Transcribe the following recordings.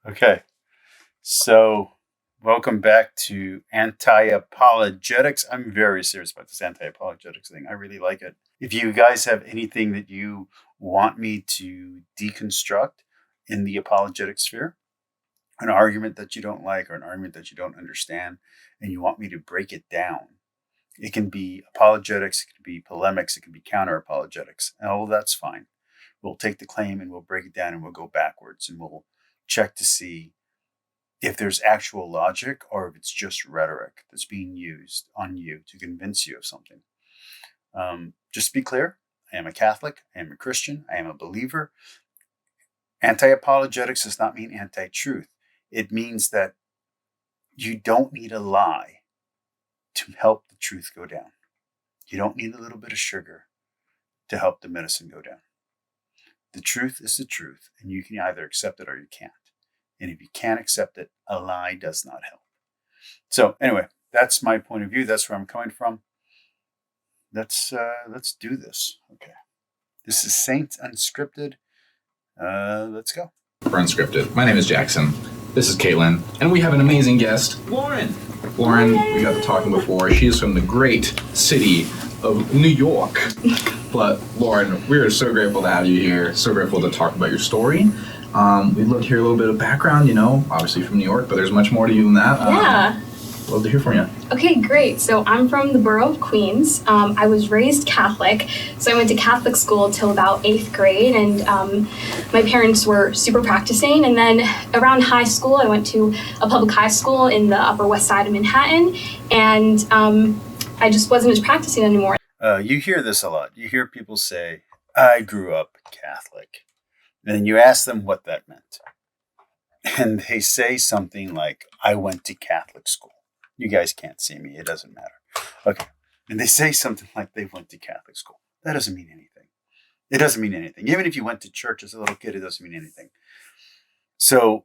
Okay, so welcome back to anti-apologetics. I'm very serious about this anti-apologetics thing. I really like it. If you guys have anything that you want me to deconstruct in the apologetic sphere, an argument that you don't like or an argument that you don't understand, and you want me to break it down, it can be apologetics, it can be polemics, it can be counter-apologetics. Oh, that's fine. We'll take the claim and we'll break it down and we'll go backwards and we'll check to see if there's actual logic or if it's just rhetoric that's being used on you to convince you of something. Just to be clear, I am a Catholic, I am a Christian, I am a believer. Anti-apologetics does not mean anti-truth. It means that you don't need a lie to help the truth go down. You don't need a little bit of sugar to help the medicine go down. The truth is the truth, and you can either accept it or you can't. And if you can't accept it, a lie does not help. So anyway, that's my point of view. That's where I'm coming from. Let's do this. Okay. This is Saints Unscripted. Let's go. For Unscripted. My name is Jackson. This is Caitlin, and we have an amazing guest, Lauren. Lauren, we got to talking before. She is from the great city of New York. But Lauren, we are so grateful to have you here. So grateful to talk about your story. We'd love to hear a little bit of background, obviously from New York, but there's much more to you than that. Yeah. Love to hear from you. Okay, great. So I'm from the borough of Queens. I was raised Catholic, so I went to Catholic school till about 8th grade, and my parents were super practicing. And then around high school, I went to a public high school in the Upper West Side of Manhattan, and I just wasn't as practicing anymore. You hear this a lot. You hear people say, I grew up Catholic. And then you ask them what that meant. And they say something like, I went to Catholic school. You guys can't see me. It doesn't matter. Okay. And they say something like they went to Catholic school. That doesn't mean anything. It doesn't mean anything. Even if you went to church as a little kid, it doesn't mean anything. So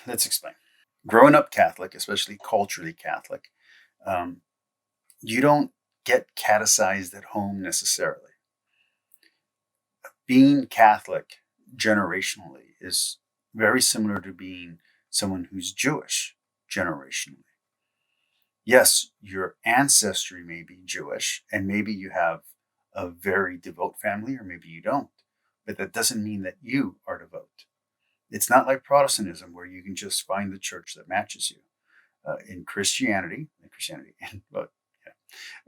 let's explain. Growing up Catholic, especially culturally Catholic, you don't get catechized at home necessarily. Being Catholic generationally is very similar to being someone who's Jewish generationally. Yes, your ancestry may be Jewish, and maybe you have a very devout family, or maybe you don't. But that doesn't mean that you are devout. It's not like Protestantism, where you can just find the church that matches you.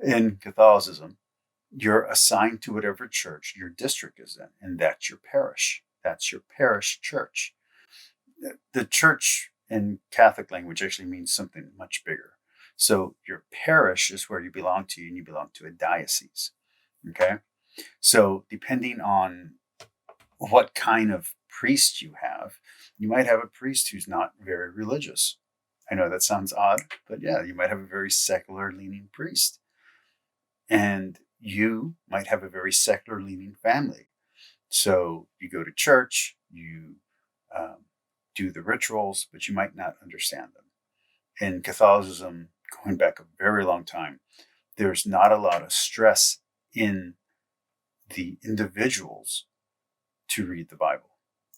In Catholicism, you're assigned to whatever church your district is in, and that's your parish. That's your parish church. The church in Catholic language actually means something much bigger. So your parish is where you belong to, and you belong to a diocese. Okay? So depending on what kind of priest you have, you might have a priest who's not very religious. I know that sounds odd, but yeah, you might have a very secular leaning priest. And you might have a very secular leaning family. So you go to church, you do the rituals, but you might not understand them. In Catholicism, going back a very long time, there's not a lot of stress in the individuals to read the Bible.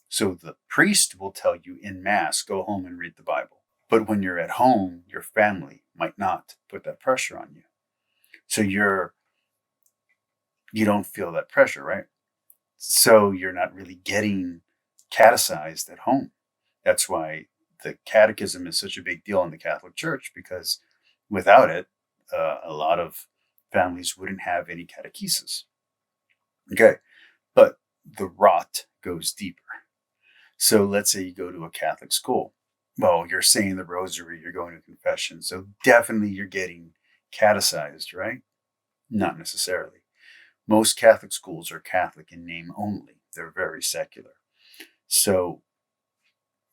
So the priest will tell you in Mass, go home and read the Bible. But when you're at home, your family might not put that pressure on you. So you don't feel that pressure, right? So you're not really getting catechized at home. That's why the catechism is such a big deal in the Catholic Church, because without it, a lot of families wouldn't have any catechesis. Okay, but the rot goes deeper. So let's say you go to a Catholic school. Well, you're saying the rosary, you're going to confession. So definitely you're getting catechized, right? Not necessarily. Most Catholic schools are Catholic in name only. They're very secular. So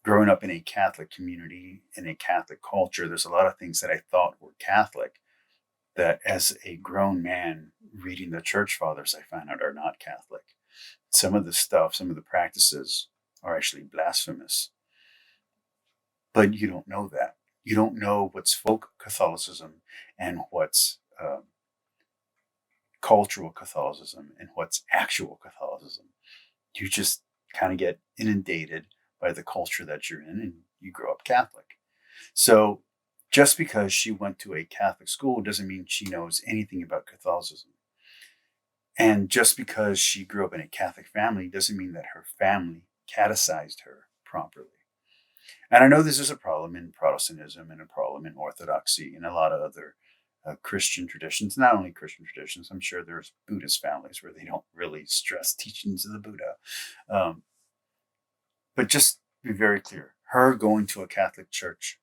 growing up in a Catholic community, in a Catholic culture, there's a lot of things that I thought were Catholic that as a grown man reading the church fathers, I found out are not Catholic. Some of the stuff, some of the practices are actually blasphemous. But you don't know that. You don't know what's folk Catholicism and what's cultural Catholicism and what's actual Catholicism. You just kind of get inundated by the culture that you're in, and you grow up Catholic. So just because she went to a Catholic school doesn't mean she knows anything about Catholicism. And just because she grew up in a Catholic family doesn't mean that her family catechized her properly. And I know this is a problem in Protestantism and a problem in Orthodoxy and a lot of other Christian traditions, not only Christian traditions. I'm sure there's Buddhist families where they don't really stress teachings of the Buddha. But just be very clear, her going to a Catholic church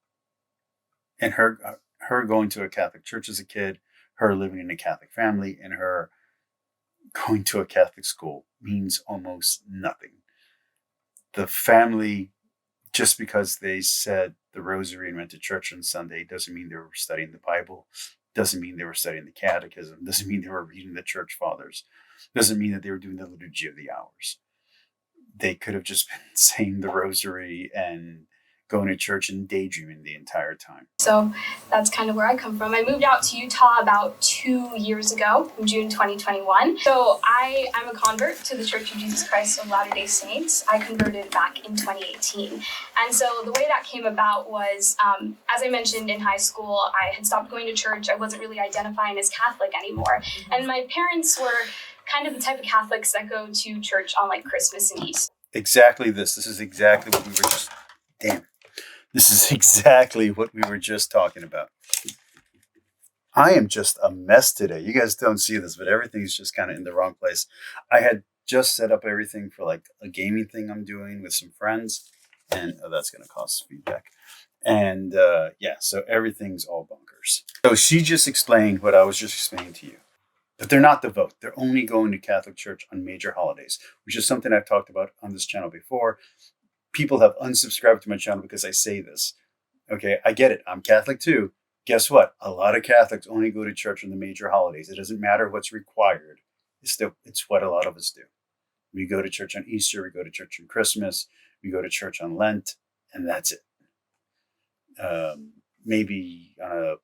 and her going to a Catholic church as a kid, her living in a Catholic family, and her going to a Catholic school means almost nothing. The family, just because they said the rosary and went to church on Sunday, doesn't mean they were studying the Bible, doesn't mean they were studying the catechism, doesn't mean they were reading the church fathers, doesn't mean that they were doing the liturgy of the hours. They could have just been saying the rosary and going to church and daydreaming the entire time. So that's kind of where I come from. I moved out to Utah about 2 years ago, in June 2021. So I'm a convert to the Church of Jesus Christ of Latter-day Saints. I converted back in 2018. And so the way that came about was, as I mentioned in high school, I had stopped going to church. I wasn't really identifying as Catholic anymore. And my parents were kind of the type of Catholics that go to church on like Christmas and Easter. Exactly this. This is exactly what we were just, This is exactly what we were just talking about. I am just a mess today. You guys don't see this, but everything's just kind of in the wrong place. I had just set up everything for like a gaming thing I'm doing with some friends, and that's going to cause feedback. And so everything's all bunkers. So she just explained what I was just explaining to you. But they're not devout. They're only going to Catholic church on major holidays, which is something I've talked about on this channel before. People have unsubscribed to my channel because I say this. Okay, I get it. I'm Catholic too. Guess what? A lot of Catholics only go to church on the major holidays. It doesn't matter what's required. It's what a lot of us do. We go to church on Easter. We go to church on Christmas. We go to church on Lent, and that's it. Maybe on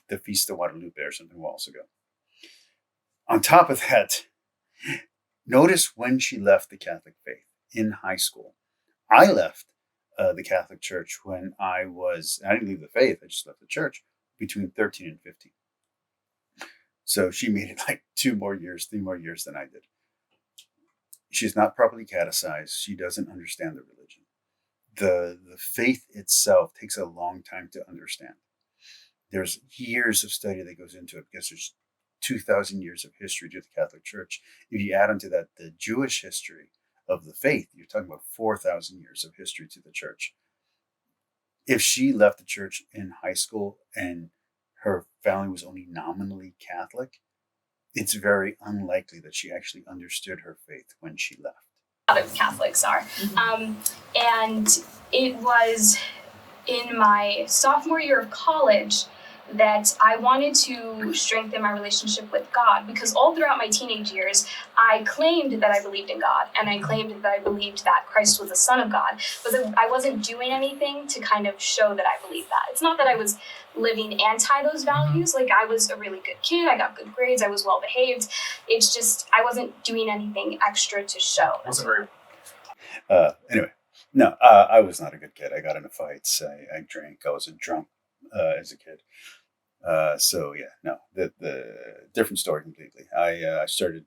the Feast of Guadalupe or something we'll also go. On top of that, notice when she left the Catholic faith in high school. I left the Catholic Church when I didn't leave the faith, I just left the church between 13 and 15. So she made it like 3 more years than I did. She's not properly catechized. She doesn't understand the religion. The faith itself takes a long time to understand. There's years of study that goes into it because there's 2,000 years of history to the Catholic Church. If you add onto that the Jewish history of the faith, you're talking about 4,000 years of history to the church. If she left the church in high school and her family was only nominally Catholic, it's very unlikely that she actually understood her faith when she left. A lot of Catholics are. And it was in my sophomore year of college that I wanted to strengthen my relationship with God, because all throughout my teenage years, I claimed that I believed in God, and I claimed that I believed that Christ was the Son of God, but I wasn't doing anything to kind of show that I believed that. It's not that I was living anti those values. Like, I was a really good kid, I got good grades, I was well behaved. It's just, I wasn't doing anything extra to show. Anyway, no, I was not a good kid. I got into fights, I drank, I was a drunk as a kid. The different story completely. I started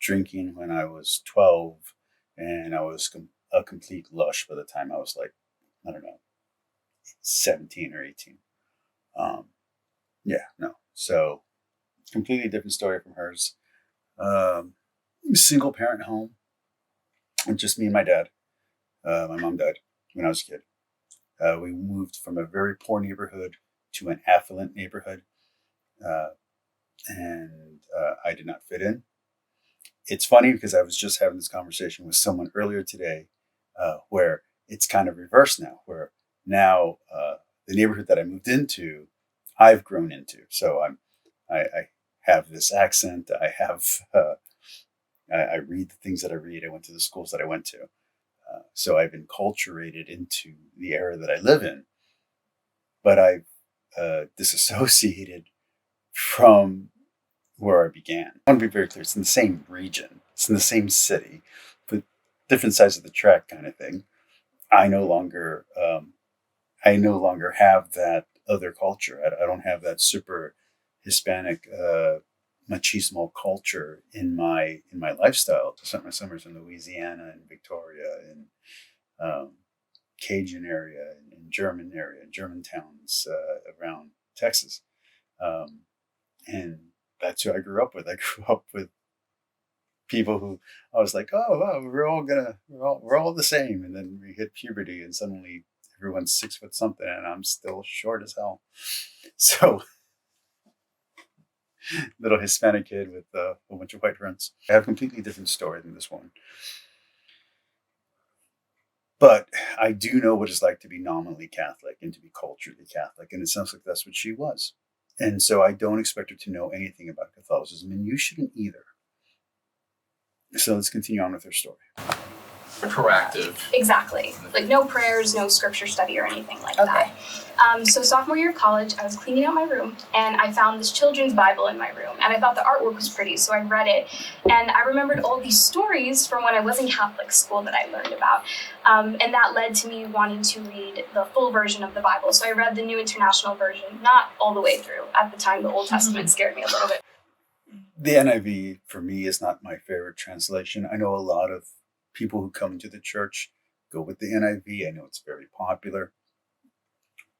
drinking when I was 12, and I was a complete lush by the time I was like, 17 or 18. So completely different story from hers. Single parent home, and just me and my dad. My mom died when I was a kid. We moved from a very poor neighborhood to an affluent neighborhood, and I did not fit in. It's funny because I was just having this conversation with someone earlier today, where it's kind of reversed now, where now the neighborhood that I moved into, I've grown into. So I have this accent. I have I read the things that I read. I went to the schools that I went to. So I've been enculturated into the era that I live in, but I've disassociated from where I began. I want to be very clear. It's in the same region. It's in the same city, but different sides of the track kind of thing. I no longer have that other culture. I don't have that super Hispanic machismo culture in my lifestyle. I spent my summers in Louisiana and Victoria and Cajun area and German towns around Texas, and that's who I grew up with. I grew up with people who I was like, oh wow, we're all the same, and then we hit puberty, and suddenly everyone's 6 foot something, and I'm still short as hell. So, little Hispanic kid with a whole bunch of white friends. I have a completely different story than this one, but I do know what it's like to be nominally Catholic and to be culturally Catholic, and it sounds like that's what she was. And so I don't expect her to know anything about Catholicism, and you shouldn't either. So let's continue on with her story. Proactive. Exactly. Like no prayers, no scripture study or anything like Okay. that. So sophomore year of college, I was cleaning out my room and I found this children's Bible in my room. And I thought the artwork was pretty, so I read it. And I remembered all these stories from when I was in Catholic school that I learned about. And that led to me wanting to read the full version of the Bible. So I read the New International Version, not all the way through. At the time, the Old Testament scared me a little bit. The NIV for me is not my favorite translation. I know a lot of people who come into the church go with the NIV. I know it's very popular.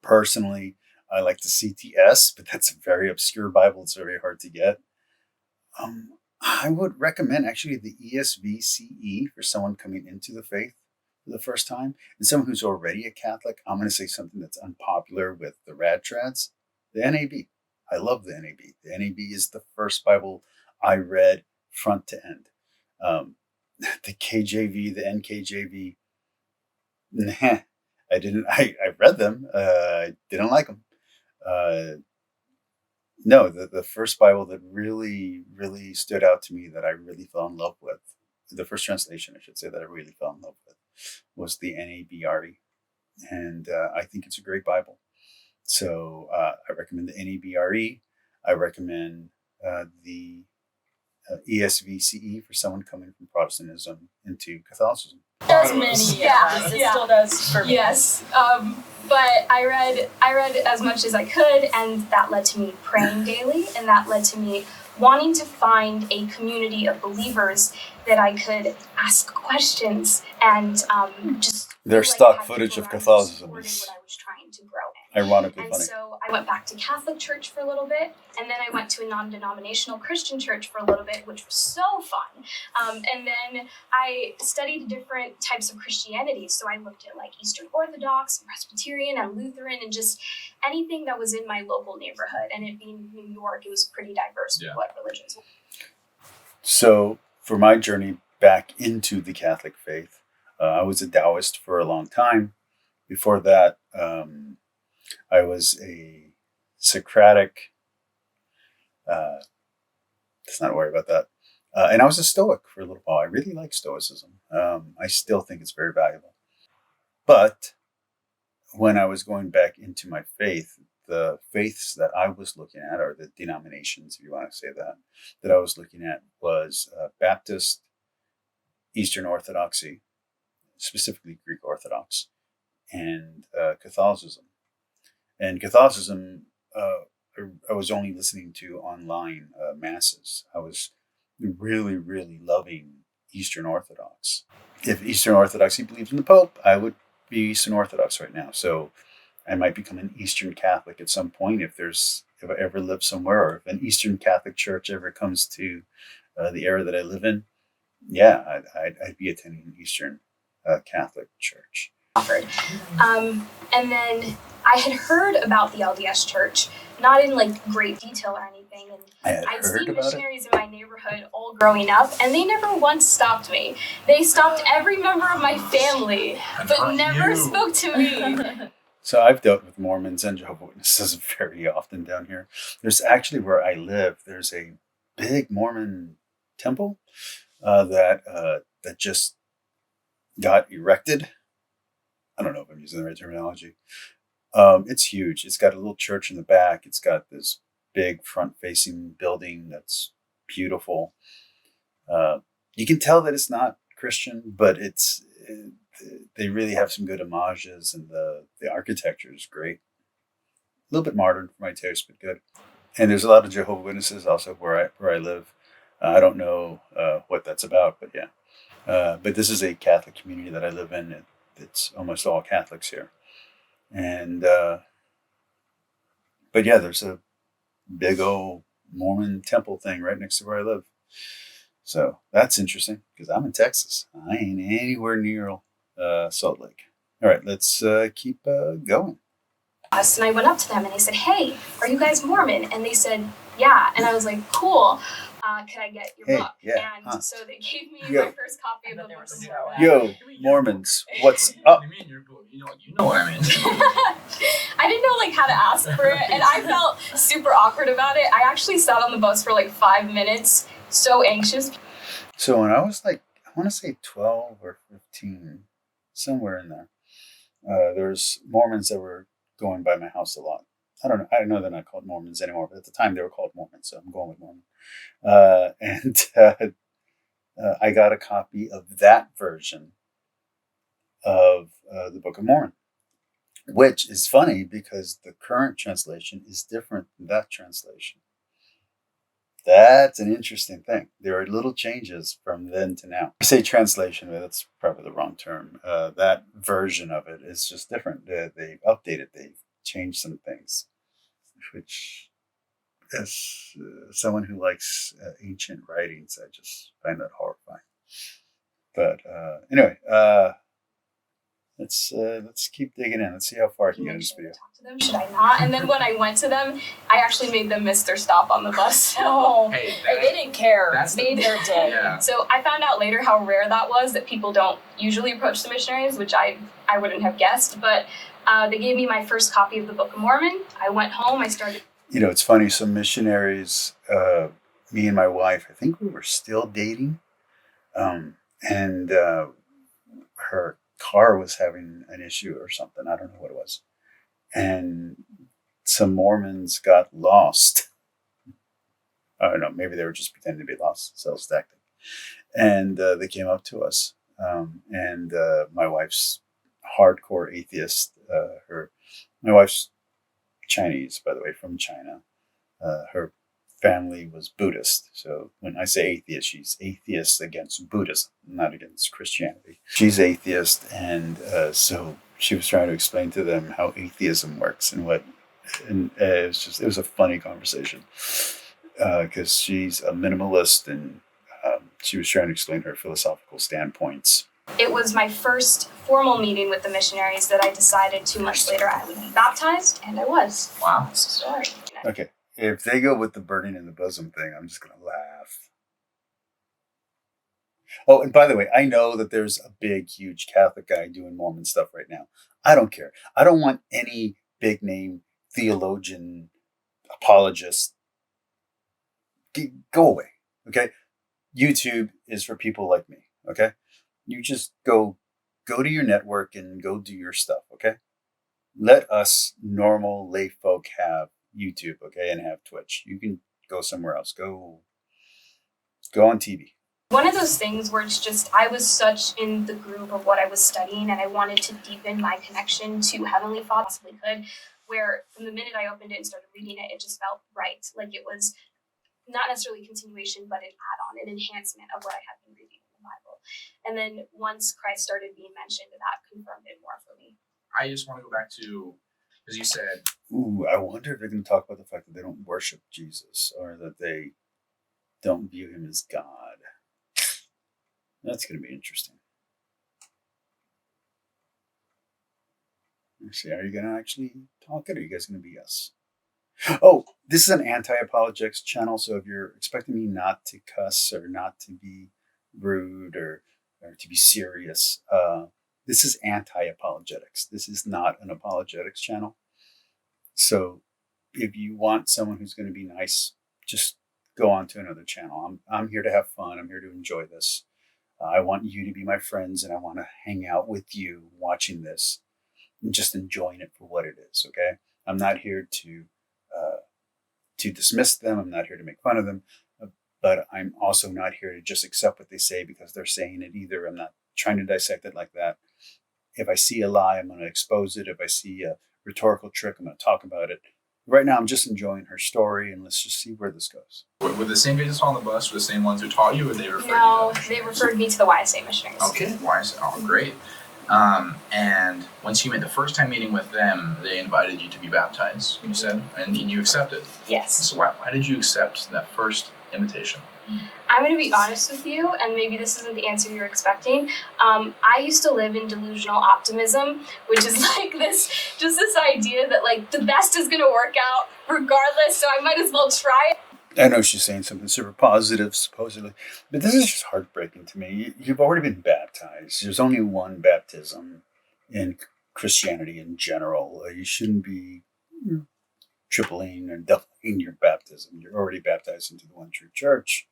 Personally, I like the CTS, but that's a very obscure Bible. It's very hard to get. I would recommend actually the ESV CE for someone coming into the faith for the first time. And someone who's already a Catholic, I'm going to say something that's unpopular with the rad trads, the NAB. I love the NAB. The NAB is the first Bible I read front to end. The KJV, the NKJV, nah, I didn't. I read them. I didn't like them. No, the first Bible that really stood out to me that I really fell in love with, the first translation, I should say, that I really fell in love with, was the NABRE, and I think it's a great Bible. So I recommend the NABRE. I recommend the ESV CE for someone coming from Protestantism into Catholicism. Does many, yes. It still does for me. Yes, but I read as much as I could, and that led to me praying daily, and that led to me wanting to find a community of believers that I could ask questions and just. Their stock footage of Catholicism is what I was trying to grow in. ironically And funny. so I went back to Catholic church for a little bit, and then I went to a non-denominational Christian church for a little bit, which was so fun. And then I studied different types of Christianity. So I looked at like Eastern Orthodox, and Presbyterian, and Lutheran, and just anything that was in my local neighborhood. And it being New York, it was pretty diverse with what religions were. So for my journey back into the Catholic faith, I was a Taoist for a long time. Before that, I was a Socratic. Let's not worry about that. And I was a Stoic for a little while. I really like Stoicism. I still think it's very valuable. But when I was going back into my faith, the faiths that I was looking at, or the denominations, if you want to say that I was looking at was Baptist, Eastern Orthodoxy, specifically Greek Orthodox, and Catholicism. And Catholicism, I was only listening to online masses. I was really loving Eastern Orthodox. If Eastern Orthodoxy believes in the Pope, I would be Eastern Orthodox right now. So I might become an Eastern Catholic at some point if I ever live somewhere, or if an Eastern Catholic church ever comes to the area that I live in. Yeah, I'd be attending an Eastern Catholic church. Offered. And then I had heard about the LDS church, not in like great detail or anything. And I'd seen missionaries in my neighborhood all growing up, and they never once stopped me. They stopped every member of my family, but never spoke to me. So I've dealt with Mormons and Jehovah's Witnesses very often down here. There's actually, where I live, there's a big Mormon temple that just got erected. I don't know if I'm using the right terminology. It's huge. It's got a little church in the back. It's got this big front-facing building that's beautiful. You can tell that it's not Christian, but they really have some good homages, and the architecture is great. A little bit modern for my taste, but good. And there's a lot of Jehovah's Witnesses also where I live. I don't know what that's about, but yeah. But this is a Catholic community that I live in. It's almost all Catholics here, and but yeah, there's a big old Mormon temple thing right next to where I live. So that's interesting because I'm in Texas. I ain't anywhere near Salt Lake. All right, let's keep going. And I went up to them and they said, "Hey, are you guys Mormon?" And they said, "Yeah." And I was like, "Cool. Can I get your Hey, book?" yeah, And huh. so they gave me Yo. my first copy of the Book of Mormon. Yo, Mormons, what's up? You mean your book? You know what I mean. I didn't know like how to ask for it, and I felt super awkward about it. I actually sat on the bus for like 5 minutes, so anxious. So when I was like, I want to say 12 or 15, somewhere in there, there's Mormons that were going by my house a lot. I don't know. I know they're not called Mormons anymore, but at the time they were called Mormons, so I'm going with Mormon. And I got a copy of that version of the Book of Mormon, which is funny because the current translation is different than that translation. That's an interesting thing. There are little changes from then to now. I say translation, but that's probably the wrong term. That version of it is just different. They've updated, they've changed some things, which, as someone who likes ancient writings, I just find that horrifying. But anyway, let's keep digging in. Let's see how far I can get in this video. Talk to them, should I not? And then when I went to them, I actually made them miss their stop on the bus. Oh, Hey, they didn't care. that's the- Made their day. Yeah. So I found out later how rare that was, that people don't usually approach the missionaries, which I wouldn't have guessed. But they gave me my first copy of the Book of Mormon. I went home, I started. You know, it's funny. Some missionaries, me and my wife, I think we were still dating, and her car was having an issue or something. I don't know what it was. And some Mormons got lost. I don't know. Maybe they were just pretending to be lost, sales tactic. And they came up to us. And my wife's hardcore atheist. My wife's Chinese, by the way, from China. Her family was Buddhist. So when I say atheist, she's atheist against Buddhism, not against Christianity. She's atheist, and so she was trying to explain to them how atheism works and what. And it was a funny conversation because she's a minimalist, and she was trying to explain her philosophical standpoints. It was my first formal meeting with the missionaries that I decided 2 months later I would be baptized, and I was. Wow. That's the story. Okay, if they go with the burning in the bosom thing, I'm just gonna laugh. Oh, and by the way, I know that there's a big, huge Catholic guy doing Mormon stuff right now. I don't care. I don't want any big name theologian apologist. Go away. Okay. YouTube is for people like me. Okay. You just go to your network and go do your stuff. Okay. Let us normal lay folk have YouTube. Okay. And have Twitch. You can go somewhere else. Go on TV. One of those things where it's just, I was such in the groove of what I was studying, and I wanted to deepen my connection to Heavenly Father as possibly could, where from the minute I opened it and started reading it, it just felt right. Like it was not necessarily a continuation, but an add-on, an enhancement of what I had been reading in the Bible. And then once Christ started being mentioned, that confirmed it more for me. I just want to go back to, as you said. Ooh, I wonder if they're going to talk about the fact that they don't worship Jesus or that they don't view him as God. That's going to be interesting. Let's see, are you going to actually talk it, or are you guys going to be us? Oh, this is an anti-apologetics channel, so if you're expecting me not to cuss or not to be rude or to be serious, this is anti-apologetics. This is not an apologetics channel. So if you want someone who's going to be nice, just go on to another channel. I'm here to have fun. I'm here to enjoy this. I want you to be my friends, and I want to hang out with you watching this and just enjoying it for what it is, okay? I'm not here to dismiss them. I'm not here to make fun of them, but I'm also not here to just accept what they say because they're saying it either. I'm not trying to dissect it like that. if I see a lie, I'm going to expose it. If I see a rhetorical trick, I'm going to talk about it. Right now, I'm just enjoying her story, and let's just see where this goes. Were the same guys on the bus, were the same ones who taught you, or they referred No, you to? they referred me to the YSA missionaries. Okay, YSA. Oh, great. And once you made the first time meeting with them, they invited you to be baptized, you said, and you accepted. Yes. So why did you accept that first invitation? I'm going to be honest with you, and maybe this isn't the answer you're expecting. I used to live in delusional optimism, which is like this idea that like the best is going to work out regardless, so I might as well try it. I know she's saying something super positive, supposedly, but this is just heartbreaking to me. You've already been baptized. There's only one baptism in Christianity in general. You shouldn't be tripling or doubling your baptism. You're already baptized into the one true church.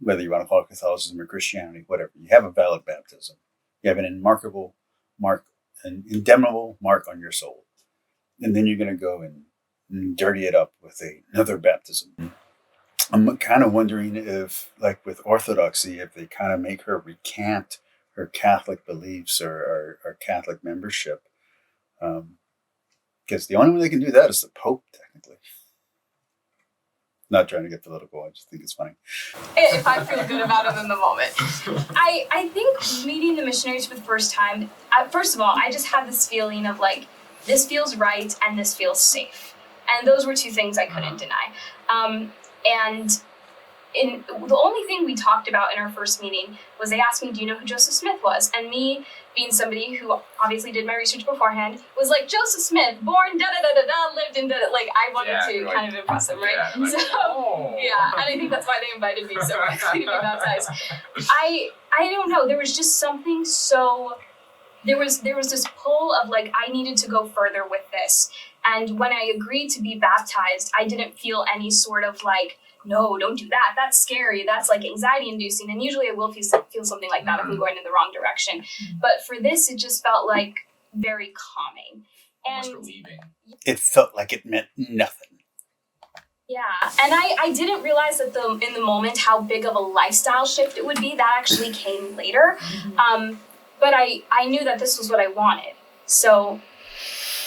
Whether you want to call it Catholicism or Christianity, whatever, you have a valid baptism. You have an indelible mark on your soul. And then you're going to go and dirty it up with another baptism. I'm kind of wondering if, like with Orthodoxy, if they kind of make her recant her Catholic beliefs or Catholic membership. Because the only way they can do that is the Pope, technically. Not trying to get political, I just think it's funny. If I feel good about it in the moment. I think meeting the missionaries for the first time, first of all, I just had this feeling of like, this feels right and this feels safe. And those were two things I couldn't deny. The only thing we talked about in our first meeting was they asked me, do you know who Joseph Smith was? And me, being somebody who obviously did my research beforehand, was like, Joseph Smith, born da-da-da-da-da, lived in da-da. Like, I wanted to kind of impress them, right? Yeah, like, and I think that's why they invited me so quickly to be baptized. I don't know, there was just something so... There was this pull of like, I needed to go further with this. And when I agreed to be baptized, I didn't feel any sort of like, no, don't do that. That's scary. That's like anxiety inducing. And usually I will feel something like that if I'm going in the wrong direction. But for this, it just felt like very calming. Almost relieving. It felt like it meant nothing. Yeah, and I didn't realize that in the moment how big of a lifestyle shift it would be. That actually came later. But I knew that this was what I wanted. So,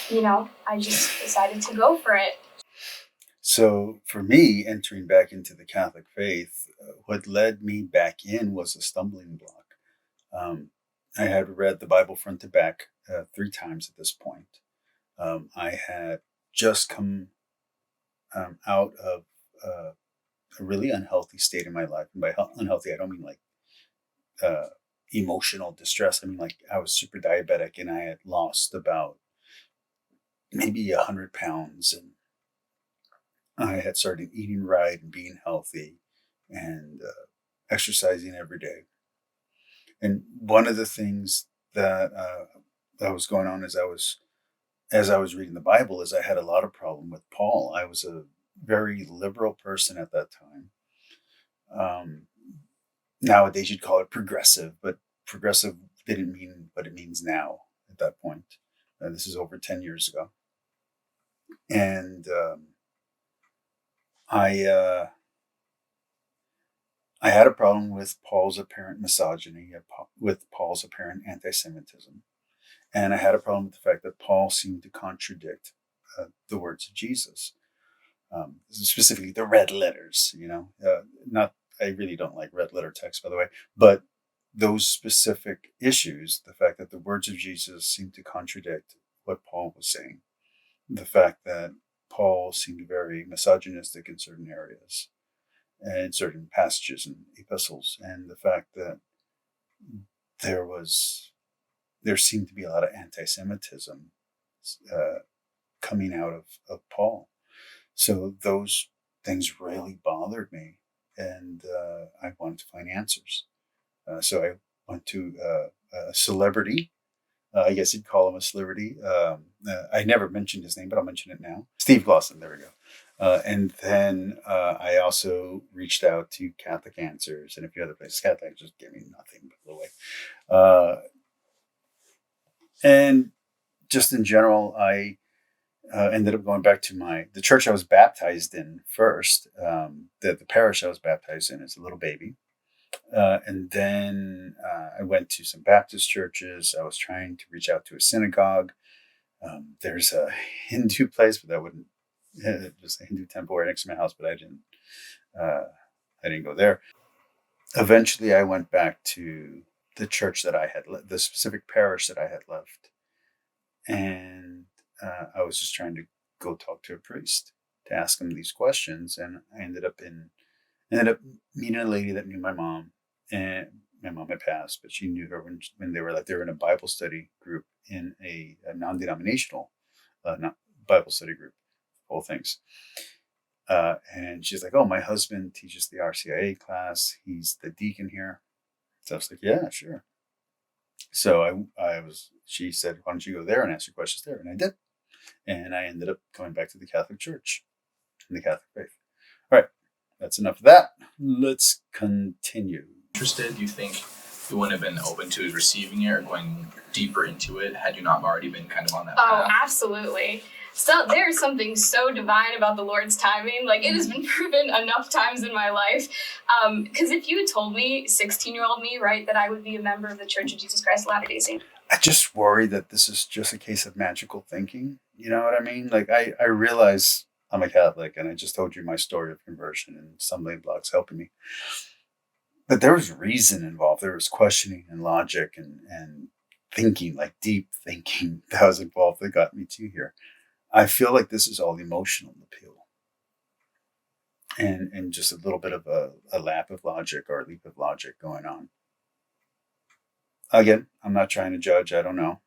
I just decided to go for it. So for me, entering back into the Catholic faith, what led me back in was a stumbling block. I had read the Bible front to back 3 times at this point. I had just come out of a really unhealthy state in my life. And by unhealthy, I don't mean like emotional distress. I mean, like I was super diabetic and I had lost about maybe 100 pounds, and I had started eating right and being healthy and exercising every day. And one of the things that was going on as I was reading the Bible is I had a lot of problem with Paul. I was a very liberal person at that time. Nowadays you'd call it progressive, but progressive didn't mean what it means now at that point. This is over 10 years ago. And I had a problem with Paul's apparent misogyny, with Paul's apparent anti-Semitism. And I had a problem with the fact that Paul seemed to contradict the words of Jesus, specifically the red letters, I really don't like red letter text, by the way, but those specific issues, the fact that the words of Jesus seemed to contradict what Paul was saying, the fact that Paul seemed very misogynistic in certain areas and certain passages and epistles, and the fact that there seemed to be a lot of anti-Semitism coming out of Paul. So those things really bothered me, and I wanted to find answers. So I went to a celebrity. I guess you'd call him a celebrity. I never mentioned his name, but I'll mention it now. Steve Glosson, there we go. And then I also reached out to Catholic Answers and a few other places. Catholic just gave me nothing, by the way. And just in general, I ended up going back to the church I was baptized in first. The parish I was baptized in as a little baby. And then I went to some Baptist churches. I was trying to reach out to a synagogue. There's a Hindu place, but that wouldn't. There's a Hindu temple right next to my house, but I didn't. I didn't go there. Eventually, I went back to the church that I had, the specific parish that I had left, and I was just trying to go talk to a priest to ask him these questions, and I ended up meeting a lady that knew my mom, and my mom had passed, but she knew her when they were in a Bible study group in a non-denominational not Bible study group, whole things. And she's like, "Oh, my husband teaches the RCIA class. He's the deacon here." So I was like, "Yeah, sure." So she said, "Why don't you go there and ask your questions there?" And I did. And I ended up going back to the Catholic Church and the Catholic faith. All right, that's enough of that. Let's continue. Interested, do you think you wouldn't have been open to receiving it or going deeper into it had you not already been kind of on that path? Oh, absolutely. So there's something so divine about the Lord's timing. Like, it has been proven enough times in my life. Because if you had told me, 16-year-old me, right, that I would be a member of the Church of Jesus Christ of Latter-day Saints. I just worry that this is just a case of magical thinking. You know what I mean? Like, I realize I'm a Catholic, and I just told you my story of conversion and stumbling blocks helping me. But there was reason involved. There was questioning and logic and thinking, like deep thinking that was involved that got me to here. I feel like this is all emotional appeal and just a little bit of a lap of logic or a leap of logic going on. Again, I'm not trying to judge. I don't know.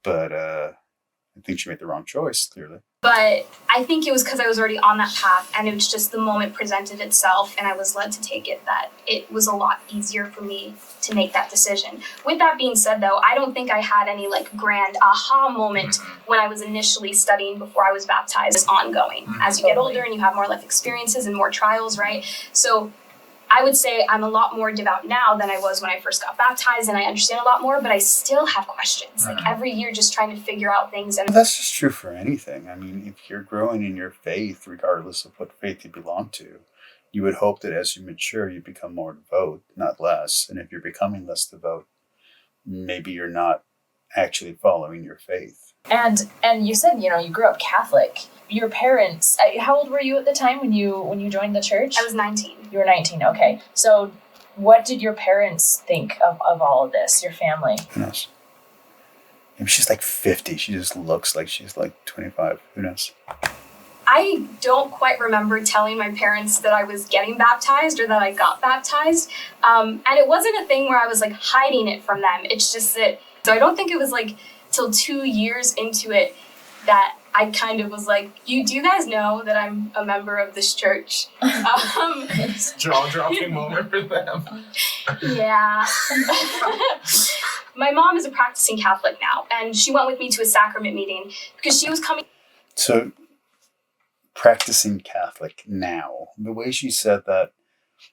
But I think she made the wrong choice, clearly. But I think it was because I was already on that path, and it was just the moment presented itself, and I was led to take it, that it was a lot easier for me to make that decision. With that being said, though, I don't think I had any like grand aha moment when I was initially studying before I was baptized. It's ongoing. As you get older and you have more life experiences and more trials, right? So I would say I'm a lot more devout now than I was when I first got baptized, and I understand a lot more, but I still have questions. Like every year just trying to figure out things. And that's just true for anything. I mean, if you're growing in your faith, regardless of what faith you belong to, you would hope that as you mature, you become more devout, not less. And if you're becoming less devout, maybe you're not actually following your faith. And you said, you grew up Catholic. Your parents, how old were you at the time when you joined the church? I was 19. You were 19, okay. So what did your parents think of all of this, your family? Who knows? Maybe she's like 50. She just looks like she's like 25. Who knows? I don't quite remember telling my parents that I was getting baptized or that I got baptized. And it wasn't a thing where I was like hiding it from them. It's just that, so I don't think it was like till 2 years into it that I kind of was like, do you guys know that I'm a member of this church? Jaw-dropping moment for them. Yeah. My mom is a practicing Catholic now, and she went with me to a sacrament meeting because she was coming. So, practicing Catholic now, the way she said that,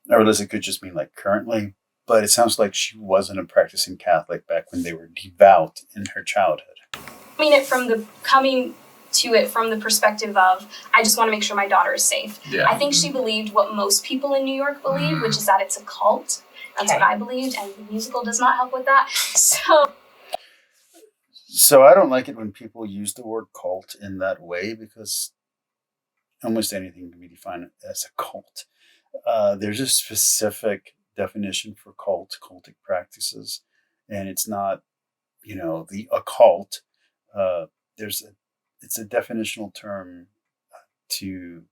or does it could just mean like currently, but it sounds like she wasn't a practicing Catholic back when they were devout in her childhood. I mean, coming to it from the perspective of, I just want to make sure my daughter is safe. Yeah. I think she believed what most people in New York believe, which is that it's a cult. That's what I believed, and the musical does not help with that. So I don't like it when people use the word cult in that way, because almost anything can be defined as a cult. There's a specific definition for cultic practices, and it's not, the occult. It's a definitional term to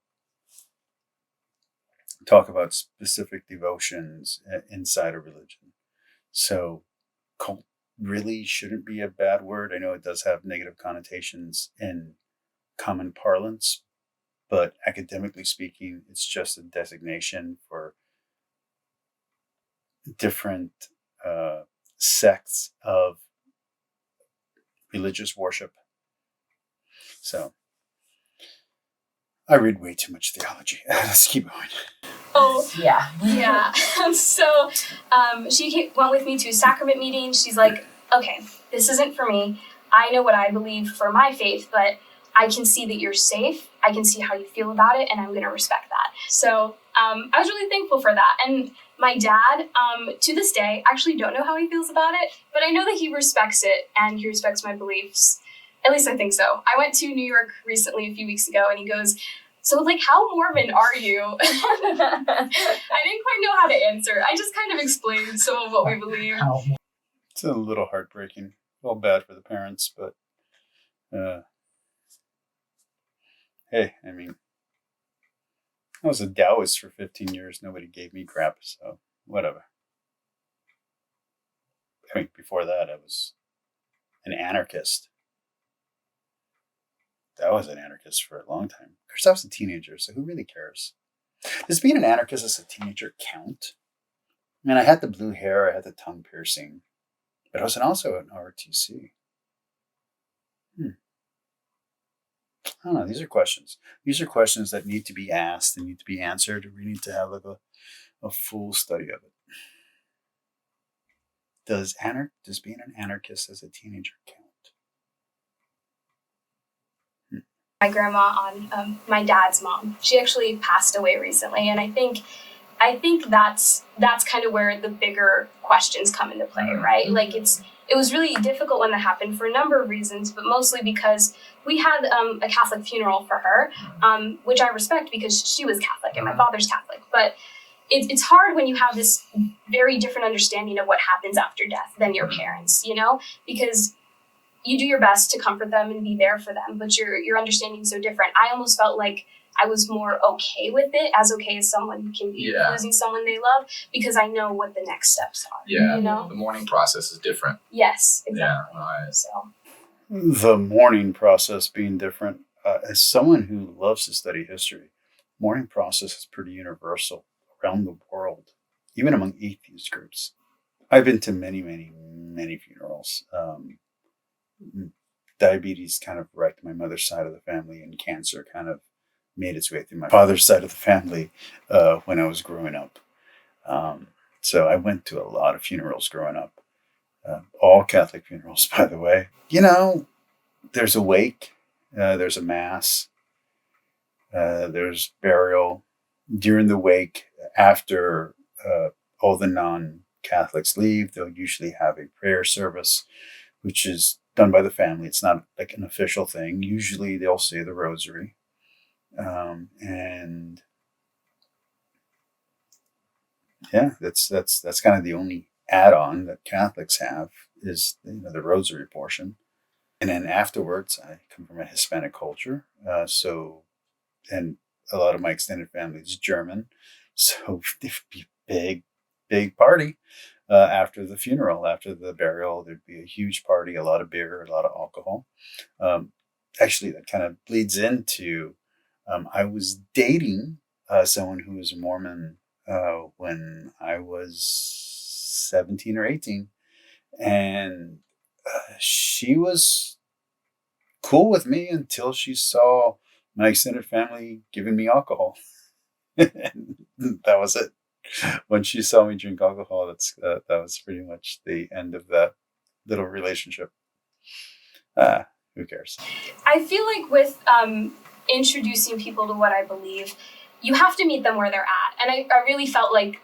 talk about specific devotions inside a religion. So cult really shouldn't be a bad word. I know it does have negative connotations in common parlance, but academically speaking, it's just a designation for different sects of religious worship. So I read way too much theology. Let's keep going. Oh, yeah. Yeah. So she went with me to a sacrament meeting. She's like, okay, this isn't for me. I know what I believe for my faith, but I can see that you're safe. I can see how you feel about it, and I'm going to respect that. So I was really thankful for that. And my dad, to this day, actually don't know how he feels about it, but I know that he respects it and he respects my beliefs. At least I think so. I went to New York recently a few weeks ago and he goes, so like, how Mormon are you? I didn't quite know how to answer. I just kind of explained some of what we believe. It's a little heartbreaking. Well, bad for the parents, but hey, I mean, I was a Taoist for 15 years. Nobody gave me crap, so whatever. I mean, before that, I was an anarchist. I was an anarchist for a long time. Of course, I was a teenager, so who really cares? Does being an anarchist as a teenager count? I mean, I had the blue hair, I had the tongue piercing, but I was also an ROTC. I don't know. These are questions. These are questions that need to be asked and need to be answered. We need to have like a full study of it. Does being an anarchist as a teenager count? My grandma on my dad's mom. She actually passed away recently, and I think that's kind of where the bigger questions come into play, right? Like it was really difficult when that happened for a number of reasons, but mostly because we had a Catholic funeral for her, which I respect because she was Catholic and my father's Catholic. But it's hard when you have this very different understanding of what happens after death than your parents, because you do your best to comfort them and be there for them, but your understanding is so different. I almost felt like I was more okay with it, as okay as someone can be losing someone they love, because I know what the next steps are. Yeah, the mourning process is different. Yes, exactly. Yeah, So the mourning process being different. As someone who loves to study history, mourning process is pretty universal around the world, even among atheist groups. I've been to many, many, many funerals. Diabetes kind of wrecked my mother's side of the family, and cancer kind of made its way through my father's side of the family when I was growing up. So I went to a lot of funerals growing up. All Catholic funerals, by the way. There's a wake, there's a mass, there's burial. During the wake, after all the non-Catholics leave, they'll usually have a prayer service, which is done by the family. It's not like an official thing. Usually they'll say the rosary. And yeah, that's kind of the only add-on that Catholics have is the rosary portion. And then afterwards, I come from a Hispanic culture, and a lot of my extended family is German, so there'd be big party after the funeral, after the burial. There'd be a huge party, a lot of beer, a lot of alcohol. Actually, that kind of bleeds into I was dating someone who was a Mormon when I was 17 or 18, and she was cool with me until she saw my extended family giving me alcohol. And that was it. When she saw me drink alcohol, that was pretty much the end of that little relationship. Who cares? I feel like with introducing people to what I believe, you have to meet them where they're at. And I really felt like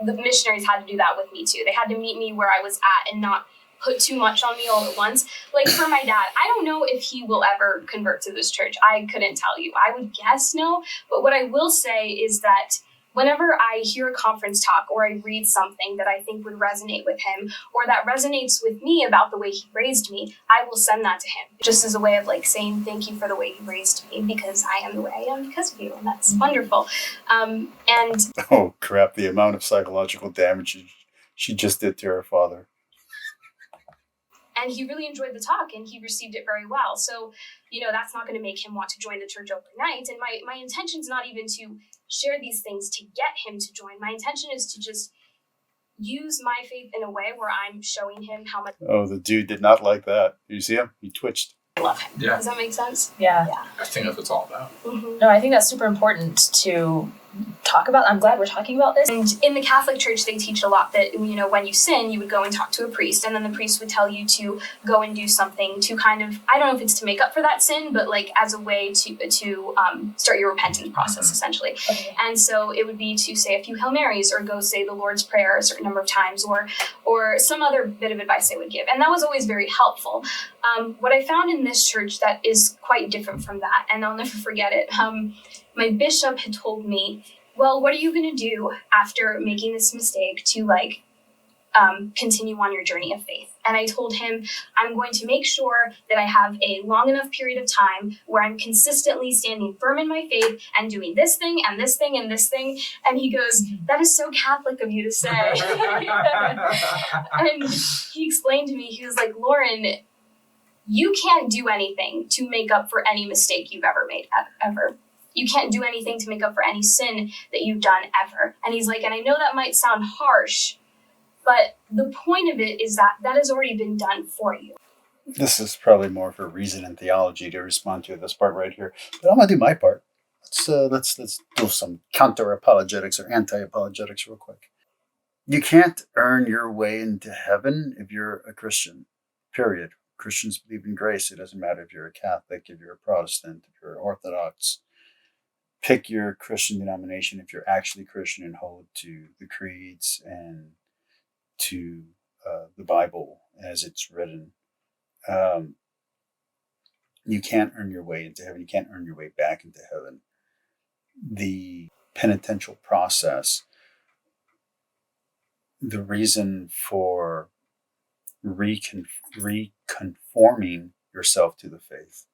the missionaries had to do that with me too. They had to meet me where I was at and not put too much on me all at once. Like for my dad, I don't know if he will ever convert to this church. I couldn't tell you. I would guess no. But what I will say is that whenever I hear a conference talk or I read something that I think would resonate with him or that resonates with me about the way he raised me, I will send that to him just as a way of like saying thank you for the way you raised me, because I am the way I am because of you, and that's wonderful. And oh crap, the amount of psychological damage she just did to her father. And he really enjoyed the talk and he received it very well. So, that's not going to make him want to join the church overnight. And my intention is not even to share these things to get him to join. My intention is to just use my faith in a way where I'm showing him how much. Oh, the dude did not like that. Did you see him? He twitched. I love him. Yeah. Does that make sense? Yeah. I think that's what it's all about. Mm-hmm. No, I think that's super important to I'm glad we're talking about this. And in the Catholic Church, they teach a lot that, when you sin, you would go and talk to a priest, and then the priest would tell you to go and do something to kind of, I don't know if it's to make up for that sin, but like as a way to start your repentance process, essentially. Okay. And so it would be to say a few Hail Marys, or go say the Lord's Prayer a certain number of times, or some other bit of advice they would give. And that was always very helpful. What I found in this church that is quite different from that, and I'll never forget it, my bishop had told me, well, what are you going to do after making this mistake to continue on your journey of faith? And I told him, I'm going to make sure that I have a long enough period of time where I'm consistently standing firm in my faith and doing this thing and this thing and this thing. And he goes, that is so Catholic of you to say. And he explained to me, he was like, Lauren, you can't do anything to make up for any mistake you've ever made, ever. You can't do anything to make up for any sin that you've done ever. And he's like, and I know that might sound harsh, but the point of it is that has already been done for you. This is probably more for reason and theology to respond to this part right here. But I'm going to do my part. Let's do some counter-apologetics or anti-apologetics real quick. You can't earn your way into heaven if you're a Christian, period. Christians believe in grace. It doesn't matter if you're a Catholic, if you're a Protestant, if you're Orthodox. Pick your Christian denomination if you're actually Christian and hold to the creeds and to the Bible as it's written. You can't earn your way into heaven. You can't earn your way back into heaven. The penitential process, the reason for reconforming yourself to the faith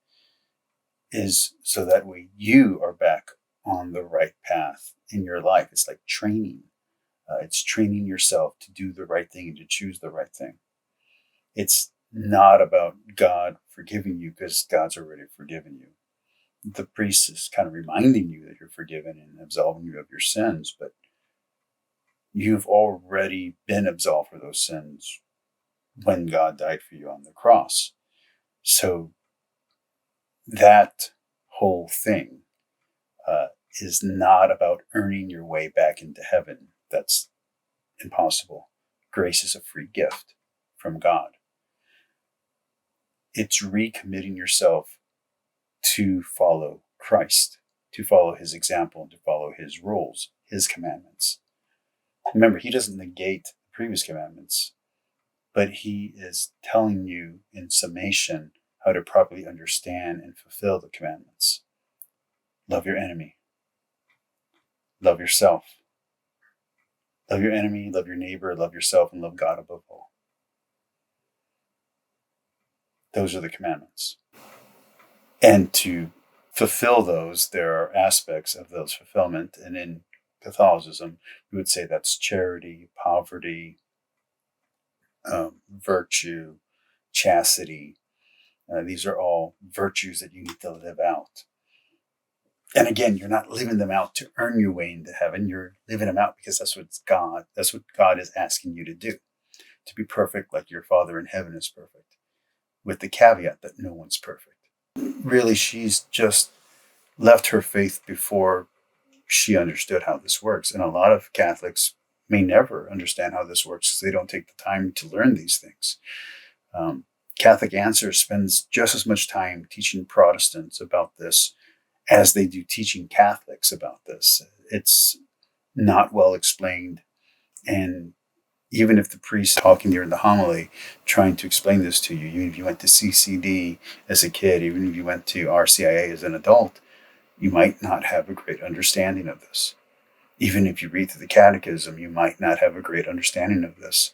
is so that way you are back on the right path in your life. It's like training. It's training yourself to do the right thing and to choose the right thing. It's not about God forgiving you because God's already forgiven you. The priest is kind of reminding you that you're forgiven and absolving you of your sins, but you've already been absolved for those sins when God died for you on the cross. So that whole thing is not about earning your way back into heaven. That's impossible. Grace is a free gift from God. It's recommitting yourself to follow Christ, to follow his example, to follow his rules, his commandments. Remember, he doesn't negate the previous commandments, but he is telling you in summation how to properly understand and fulfill the commandments. Love your enemy. Love yourself. Love your enemy, love your neighbor, love yourself, and love God above all. Those are the commandments. And to fulfill those, there are aspects of those fulfillment. And in Catholicism, we would say that's charity, poverty, virtue, chastity. These are all virtues that you need to live out. And again, you're not living them out to earn your way into heaven. You're living them out because that's what God is asking you to do. To be perfect like your Father in heaven is perfect. With the caveat that no one's perfect. Really, she's just left her faith before she understood how this works. And a lot of Catholics may never understand how this works because they don't take the time to learn these things. Catholic Answers spends just as much time teaching Protestants about this as they do teaching Catholics about this. It's not well explained. And even if the priest talking during the homily, trying to explain this to you, even if you went to CCD as a kid, even if you went to RCIA as an adult, you might not have a great understanding of this. Even if you read through the catechism, you might not have a great understanding of this.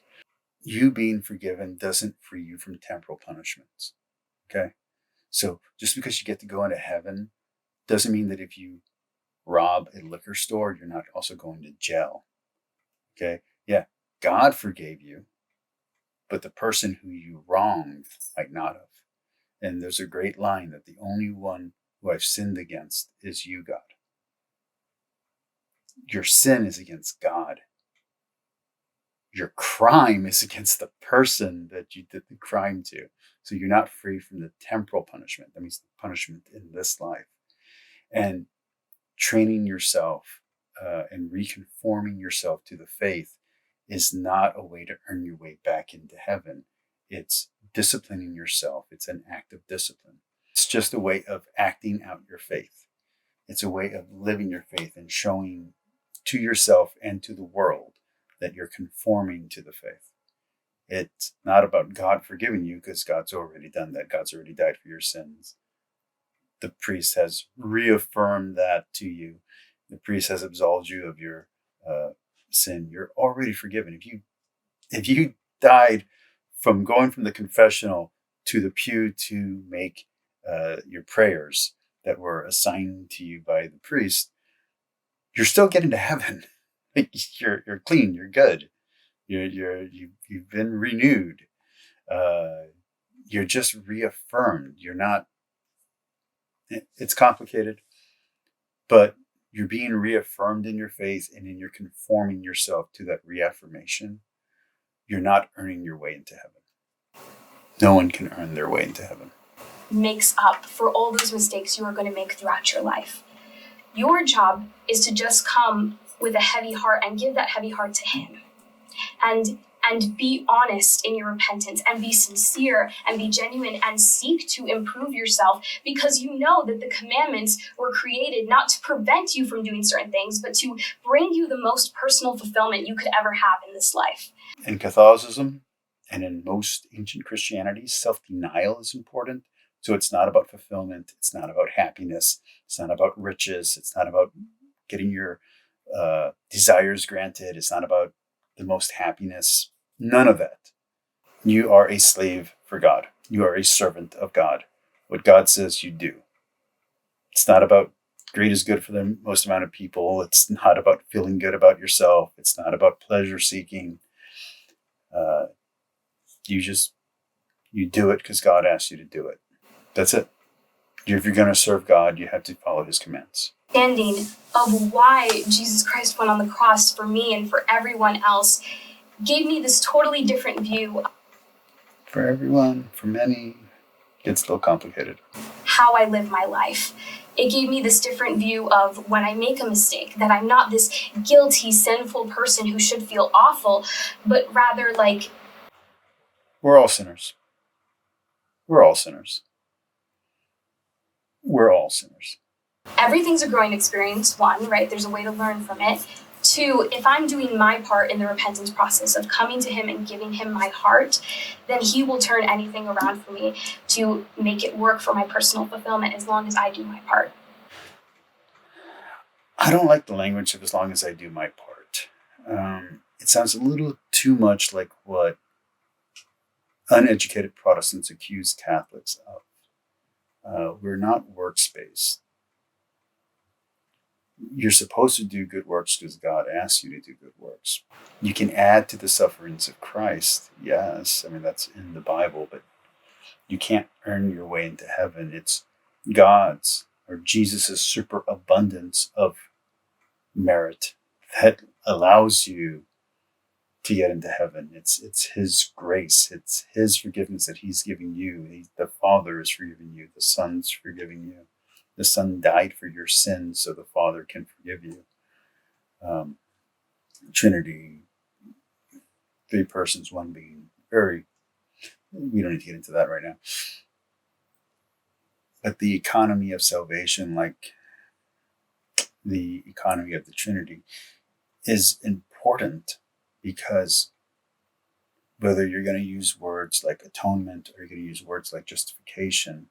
You being forgiven doesn't free you from temporal punishments. Okay? So just because you get to go into heaven doesn't mean that if you rob a liquor store, you're not also going to jail. Okay? Yeah, God forgave you, but the person who you wronged might not have. And there's a great line that the only one who I've sinned against is you, God. Your sin is against God. Your crime is against the person that you did the crime to. So you're not free from the temporal punishment. That means the punishment in this life. And training yourself and reconforming yourself to the faith is not a way to earn your way back into heaven. It's disciplining yourself. It's an act of discipline. It's just a way of acting out your faith. It's a way of living your faith and showing to yourself and to the world that you're conforming to the faith. It's not about God forgiving you, because God's already done that. God's already died for your sins. The priest has reaffirmed that to you. The priest has absolved you of your sin. You're already forgiven. If you died from going from the confessional to the pew to make your prayers that were assigned to you by the priest, you're still getting to heaven. You're clean. You're good. You've been renewed. You're just reaffirmed. You're not. It's complicated, but you're being reaffirmed in your faith, and in your conforming yourself to that reaffirmation. You're not earning your way into heaven. No one can earn their way into heaven. Makes up for all those mistakes you are going to make throughout your life. Your job is to just come with a heavy heart and give that heavy heart to him. And be honest in your repentance, and be sincere and be genuine, and seek to improve yourself, because you know that the commandments were created not to prevent you from doing certain things, but to bring you the most personal fulfillment you could ever have in this life. In Catholicism and in most ancient Christianity, self-denial is important. So it's not about fulfillment. It's not about happiness. It's not about riches. It's not about getting your desires granted. It's not about the most happiness. None of that. You are a slave for God. You are a servant of God. What God says, you do. It's not about great is good for the most amount of people. It's not about feeling good about yourself. It's not about pleasure seeking. You do it because God asked you to do it. That's it. If you're going to serve God, you have to follow his commands. Understanding of why Jesus Christ went on the cross for me and for everyone else gave me this totally different view. For everyone, for many, it gets a little complicated. How I live my life. It gave me this different view of when I make a mistake, that I'm not this guilty, sinful person who should feel awful, but rather like... We're all sinners. We're all sinners. We're all sinners. Everything's a growing experience, one, right? There's a way to learn from it. Two, if I'm doing my part in the repentance process of coming to him and giving him my heart, then he will turn anything around for me to make it work for my personal fulfillment, as long as I do my part. I don't like the language of as long as I do my part. It sounds a little too much like what uneducated Protestants accuse Catholics of. We're not works-based. You're supposed to do good works because God asks you to do good works. You can add to the sufferings of Christ, yes. I mean, that's in the Bible, but you can't earn your way into heaven. It's God's or Jesus' superabundance of merit that allows you to get into heaven. It's his grace. It's his forgiveness that he's giving you. The Father is forgiving you. The Son's forgiving you. The Son died for your sins so the Father can forgive you. Trinity, three persons, one being. We don't need to get into that right now. But the economy of salvation, like the economy of the Trinity, is important, because whether you're going to use words like atonement or you're going to use words like justification,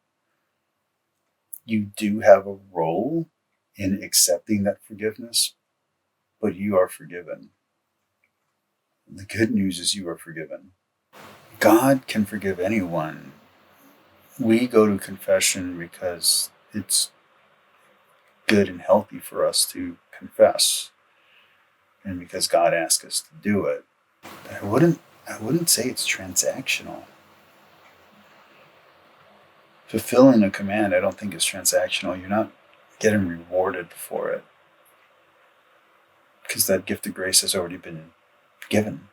you do have a role in accepting that forgiveness, but you are forgiven. The good news is you are forgiven. God can forgive anyone. We go to confession because it's good and healthy for us to confess, and because God asked us to do it. But I wouldn't say it's transactional. Fulfilling a command, I don't think is transactional. You're not getting rewarded for it, because that gift of grace has already been given.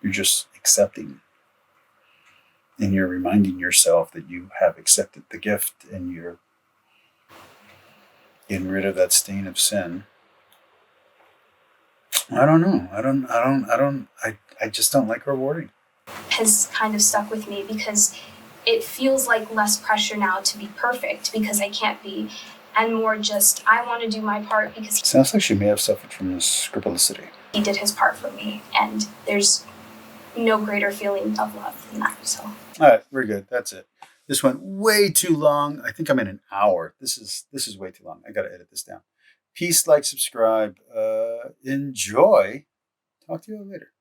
You're just accepting. And you're reminding yourself that you have accepted the gift, and you're getting rid of that stain of sin I don't know. I just don't like her wording. Has kind of stuck with me because it feels like less pressure now to be perfect because I can't be, and more just I want to do my part because Sounds like she may have suffered from scrupulousity. he did his part for me, and there's no greater feeling of love than that. So, All right, we're good. That's it. This went way too long. I think I'm in an hour. This is way too long. I got to edit this down. Peace, like, subscribe. Enjoy. Talk to you later.